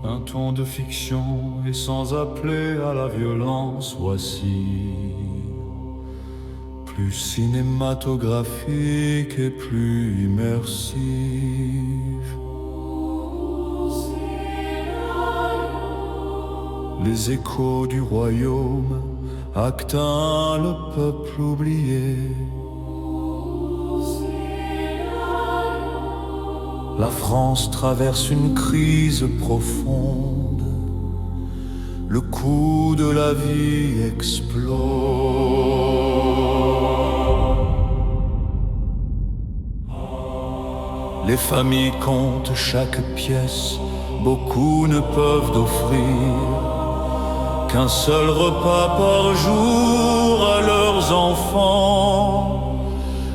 Un ton de fiction et sans appeler à la violence, voici plus cinématographique et plus immersive. Les échos du royaume, acte 1, le peuple oublié. La France traverse une crise profonde. Le coût de la vie explose. Les familles comptent chaque pièce. Beaucoup ne peuvent offrir qu'un seul repas par jour à leurs enfants.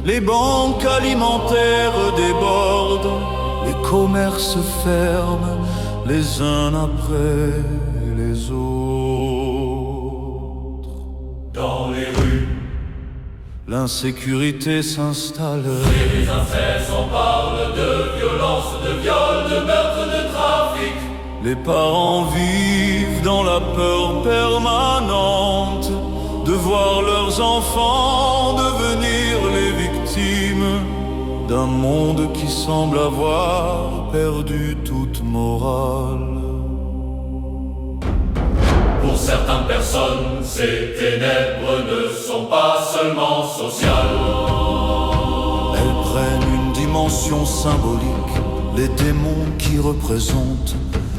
Les banques alimentaires débordent. Les commerces ferment les uns après les autres. Dans les rues, l'insécurité s'installe. les incestes, on parle de violence, de viol, de meurtre, de trafic. Les parents vivent dans la peur permanente de voir leurs enfants devenir les victimes d'un monde qui semble avoir perdu toute morale. Pour certaines personnes, ces ténèbres ne sont pas seulement sociales. Elles prennent une dimension symbolique, les démons qui représentent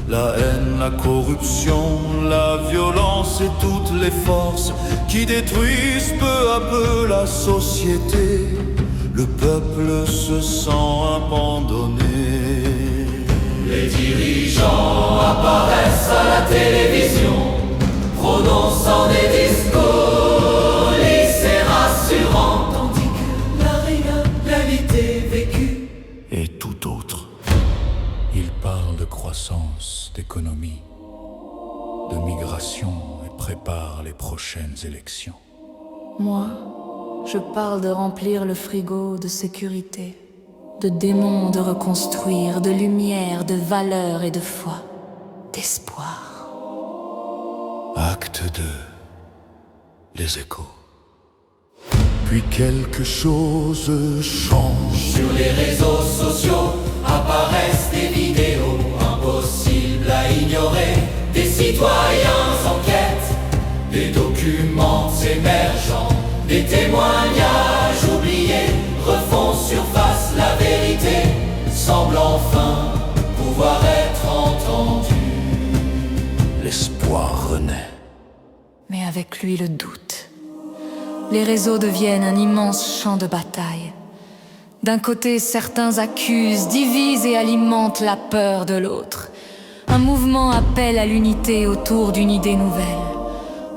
la haine, la corruption, la violence et toutes les forces qui détruisent peu à peu la société. Le peuple se sent abandonné. Les dirigeants apparaissent à la télévision, prononçant des discours lisses et rassurants, tandis que la réalité vécue Et tout autre. Il parle de croissance, d'économie, de migration et prépare les prochaines élections. Moi, je parle de remplir le frigo de sécurité, de démons de reconstruire, de lumière, de valeur et de foi, d'espoir. Acte 2. Les échos. Puis quelque chose change. sur les réseaux sociaux apparaissent des vidéos impossibles à ignorer. Des citoyens enquêtent, des documents émergents, des témoignages oubliés refont surface. La vérité semble enfin pouvoir être entendue. L'espoir renaît. Mais avec lui le doute. Les réseaux deviennent un immense champ de bataille. D'un côté, certains accusent, divisent et alimentent la peur de l'autre. Un mouvement appelle à l'unité autour d'une idée nouvelle.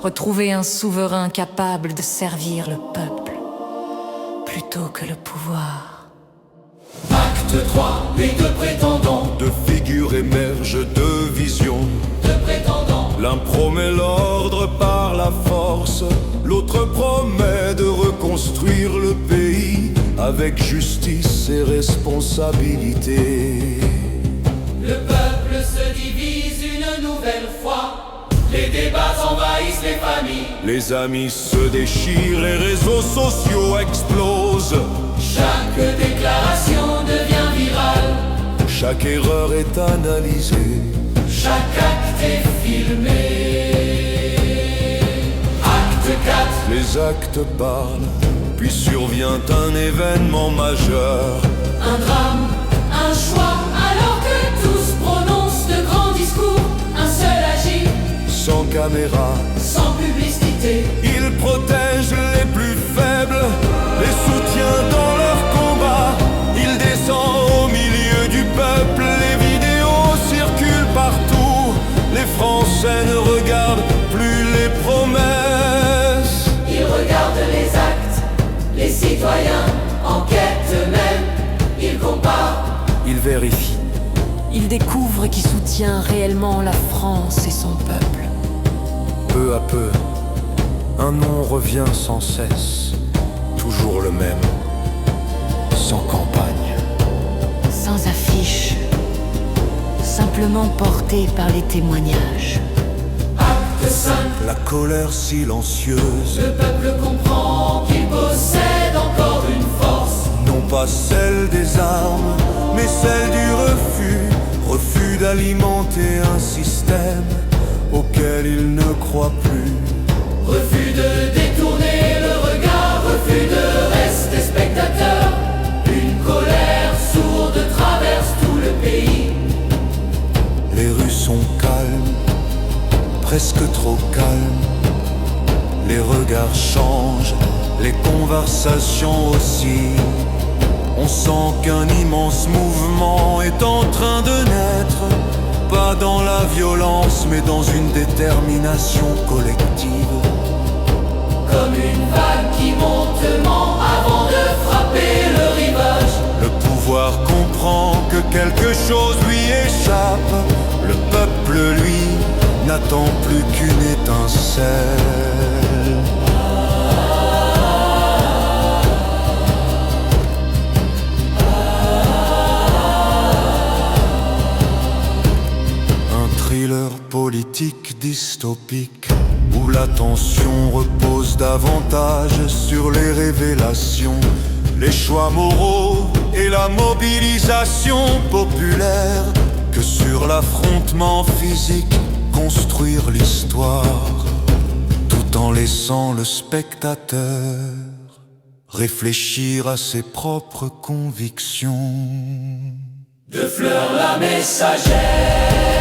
Retrouver un souverain capable de servir le peuple, plutôt que le pouvoir. Acte 3, les deux prétendants, De figures émergent deux visions. deux prétendants. L'un promet l'ordre par la force, l'autre promet de reconstruire le pays avec justice et responsabilité. Le peuple se divise une nouvelle fois. Les débats envahissent les familles. Les amis se déchirent, les réseaux sociaux explosent. Chaque déclaration devient virale. Chaque erreur est analysée. Chaque acte est filmé. Acte 4, Les actes parlent, puis survient un événement majeur. un drame, un choix. Alors que tous prononcent de grands discours, un seul agit, Sans caméra, sans publicité. il protège les plus faibles, les soutient dans leur combat. Il descend au milieu du peuple, les vidéos circulent partout. Les Français ne regardent plus les promesses. Ils regardent les actes, les citoyens enquêtent eux-mêmes. Ils comparent, Ils vérifient. Il découvre qui soutient réellement la France et son peuple. Peu à peu, un nom revient sans cesse, toujours le même, sans campagne. Sans affiche, simplement simplement porté par les témoignages. Acte 5. La colère silencieuse, Le peuple comprend qu'il possède encore une force. non pas celle des armes, mais celle du refus. Refus d'alimenter un système auquel il ne croit plus. Refus de détourner le regard, refus de rester spectateur. Une colère sourde traverse tout le pays. Les rues sont calmes, presque trop calmes. Les regards changent, les conversations aussi. On sent qu'un immense mouvement est en train de naître. Pas dans la violence, mais dans une détermination collective. Comme une vague qui monte lentement avant de frapper le rivage. Le pouvoir comprend que quelque chose lui échappe. Le peuple, lui, n'attend plus qu'une étincelle. Un thriller politique dystopique où l'attention repose davantage sur les révélations, les choix moraux et la mobilisation populaire que sur l'affrontement physique, construire l'histoire, tout en laissant le spectateur réfléchir à ses propres convictions. De fleurs la messagère.